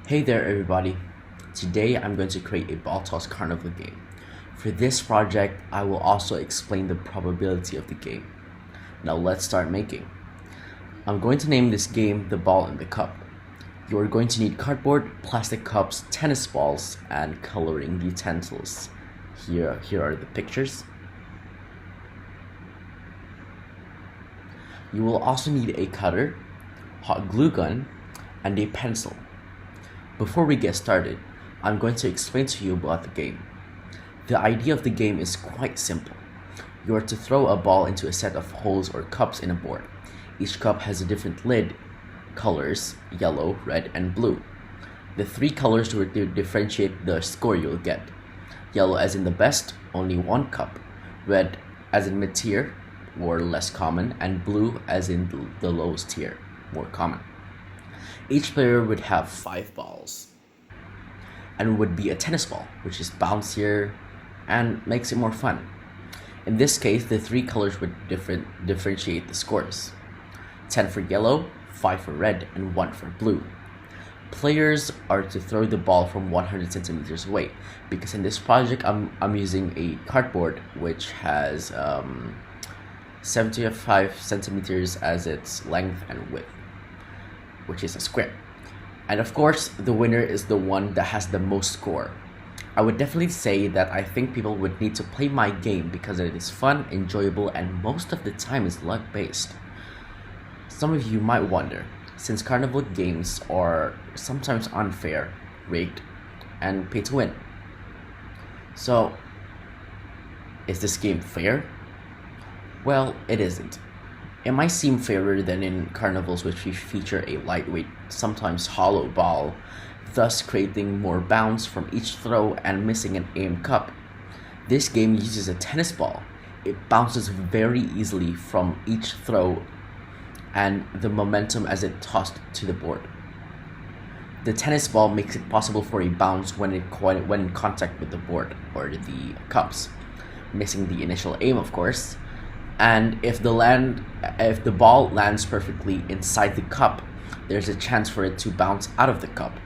Hey there everybody. Today I'm going to create a ball toss carnival game. For this project, I will also explain the probability of the game. Now let's start making. I'm going to name this game The Ball in the Cup. You are going to need cardboard, plastic cups, tennis balls, and coloring utensils. Here are the pictures. You will also need a cutter, hot glue gun, and a pencil. Before we get started, I'm going to explain to you about the game. The idea of the game is quite simple. You are to throw a ball into a set of holes or cups in a board. Each cup has a different lid, colors, yellow, red, and blue. The three colors will differentiate the score you'll get. Yellow as in the best, only one cup. Red as in mid-tier, or less common, and blue as in the lowest tier, more common. Each player would have 5 balls and would be a tennis ball, which is bouncier and makes it more fun. In this case, the 3 colors would differentiate the scores. 10 for yellow, 5 for red, and 1 for blue. Players are to throw the ball from 100 centimeters away, because in this project I'm using a cardboard which has 75 centimeters as its length and width, which is a square. And of course, the winner is the one that has the most score. I would definitely say that I think people would need to play my game because it is fun, enjoyable, and most of the time is luck-based. Some of you might wonder, since carnival games are sometimes unfair, rigged, and pay to win. So, is this game fair? Well, it isn't. It might seem fairer than in carnivals which feature a lightweight, sometimes hollow ball, thus creating more bounce from each throw and missing an aimed cup. This game uses a tennis ball. It bounces very easily from each throw and the momentum as it tossed to the board. The tennis ball makes it possible for a bounce when in contact with the board or the cups, missing the initial aim of course. And if the ball lands perfectly inside the cup, there's a chance for it to bounce out of the cup.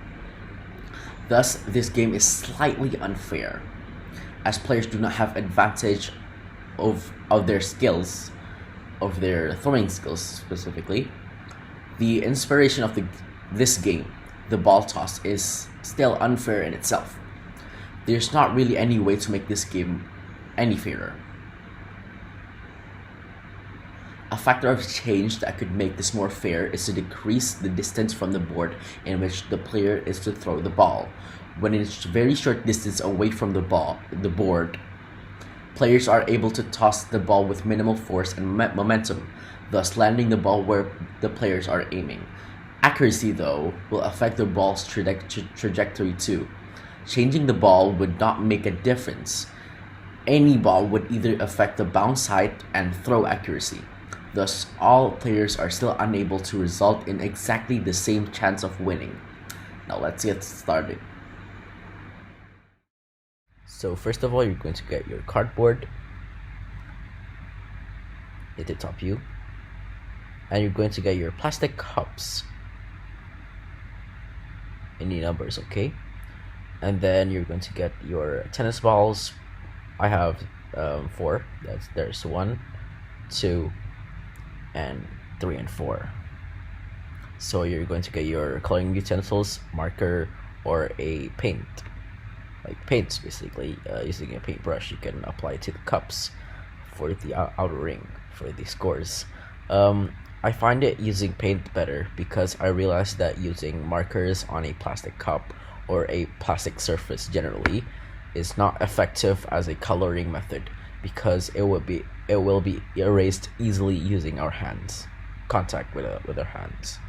Thus, this game is slightly unfair, as players do not have advantage of their skills, of their throwing skills specifically. The inspiration of this game, the ball toss, is still unfair in itself. There's not really any way to make this game any fairer. A factor of change that could make this more fair is to decrease the distance from the board in which the player is to throw the ball. When it's very short distance away from the board, players are able to toss the ball with minimal force and momentum, thus landing the ball where the players are aiming. Accuracy, though, will affect the ball's trajectory too. Changing the ball would not make a difference. Any ball would either affect the bounce height and throw accuracy. Thus, all players are still unable to result in exactly the same chance of winning. Now let's get started. So first of all, you're going to get your cardboard, hit the top view, and you're going to get your plastic cups. Any numbers, okay? And then you're going to get your tennis balls. I have 4. There's 1, 2, and 3 and 4. So you're going to get your coloring utensils, marker, or a paint. Like paints, basically. Using a paintbrush, you can apply to the cups for the outer ring for the scores. I find it using paint better because I realized that using markers on a plastic cup or a plastic surface generally is not effective as a coloring method, because it will be erased easily using our hands, contact with our hands.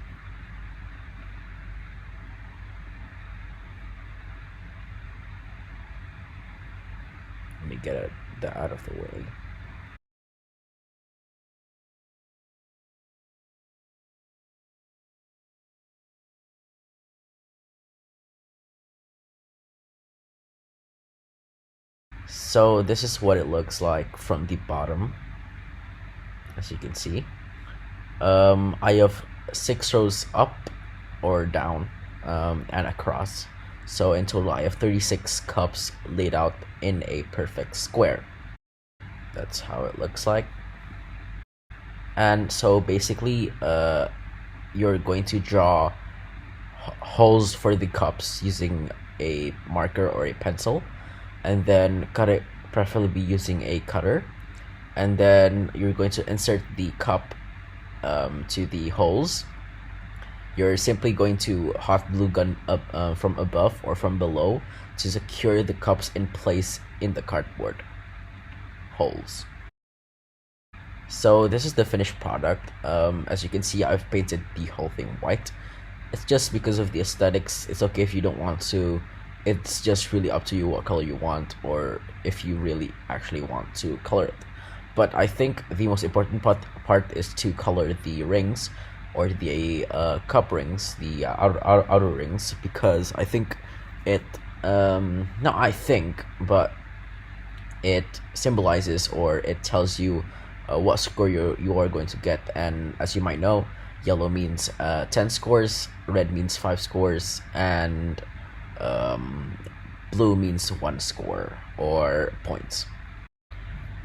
Let me get that out of the way. So this is what it looks like from the bottom, as you can see. I have 6 rows up or down, and across. So in total, I have 36 cups laid out in a perfect square. That's how it looks like. And so basically, you're going to draw holes for the cups using a marker or a pencil, and then cut it, preferably using a cutter. And then you're going to insert the cup to the holes. You're simply going to hot glue gun up from above or from below to secure the cups in place in the cardboard holes. So this is the finished product. As you can see, I've painted the whole thing white. It's just because of the aesthetics. It's okay if you don't want to. It's just really up to you what color you want, or if you really actually want to color it. But I think the most important part is to color the rings, or the cup rings, the outer rings, because I think it not I think, but it symbolizes, or it tells you what score you are going to get. And as you might know, yellow means 10 scores, red means 5 scores, and blue means 1 score or points.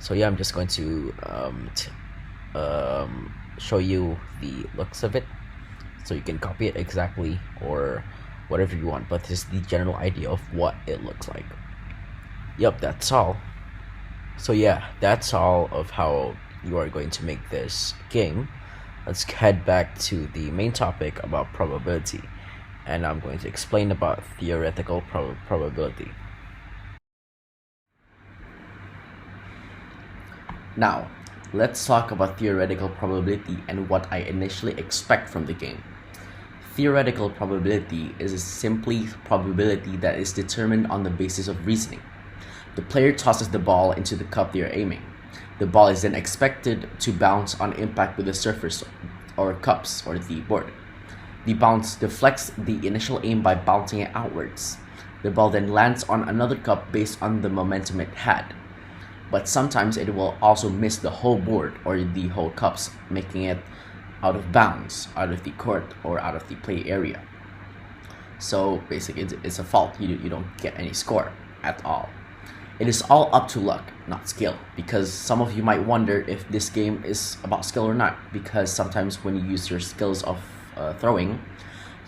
So yeah, I'm just going to show you the looks of it, so you can copy it exactly or whatever you want, but this is the general idea of what it looks like. Yep, that's all. So yeah, that's all of how you are going to make this game. Let's head back to the main topic about probability, and I'm going to explain about theoretical probability. Now, let's talk about theoretical probability and what I initially expect from the game. Theoretical probability is simply probability that is determined on the basis of reasoning. The player tosses the ball into the cup they are aiming. The ball is then expected to bounce on impact with the surface or cups or the board. The bounce deflects the initial aim by bouncing it outwards. The ball then lands on another cup based on the momentum it had. But sometimes it will also miss the whole board or the whole cups, making it out of bounds, out of the court, or out of the play area. So basically it's a fault. You don't get any score at all. It is all up to luck, not skill, because some of you might wonder if this game is about skill or not, because sometimes when you use your skills of throwing,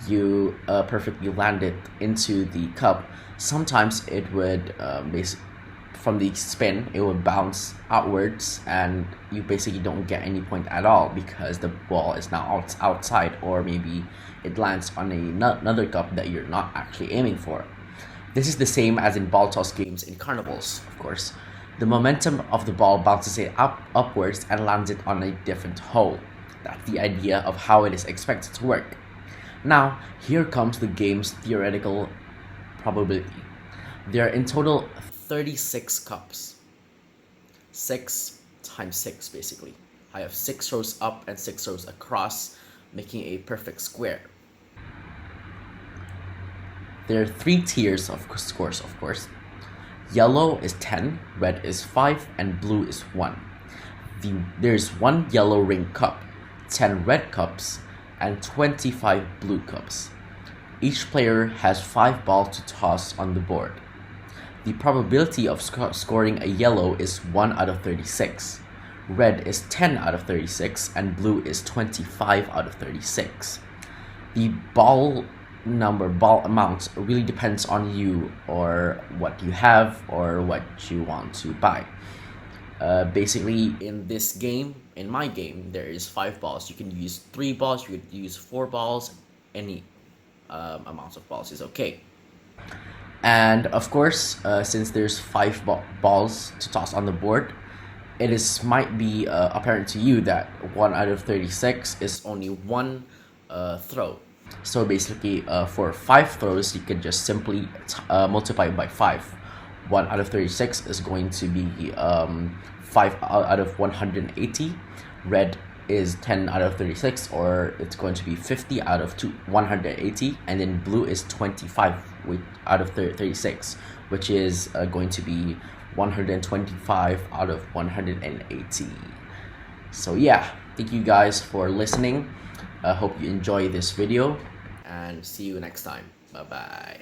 you perfectly land it into the cup. Sometimes it would from the spin, it would bounce outwards, and you basically don't get any point at all because the ball is now outside, or maybe it lands on another cup that you're not actually aiming for. This is the same as in ball toss games in carnivals, of course. The momentum of the ball bounces it upwards and lands it on a different hole. That's the idea of how it is expected to work. Now, here comes the game's theoretical probability. There are in total 36 cups. 6 times 6 basically. I have 6 rows up and 6 rows across, making a perfect square. There are 3 tiers of scores, of course. Yellow is 10, red is 5, and blue is 1. There's 1 yellow ring cup, 10 red cups, and 25 blue cups. Each player has 5 balls to toss on the board. The probability of scoring a yellow is 1 out of 36. Red is 10 out of 36, and blue is 25 out of 36. The ball amount really depends on you, or what you have, or what you want to buy. Basically, in this game, in my game, there is 5 balls. You can use 3 balls, you could use 4 balls, any amounts of balls is okay. And of course, since there's 5 balls to toss on the board, it might be apparent to you that 1 out of 36 is only 1 throw. So basically, for 5 throws, you can just simply multiply by 5. 1 out of 36 is going to be 5 out of 180. Red is 10 out of 36, or it's going to be 50 out of 180. And then blue is 25 out of 36, which is going to be 125 out of 180. So yeah, thank you guys for listening. I hope you enjoy this video, and see you next time. Bye bye.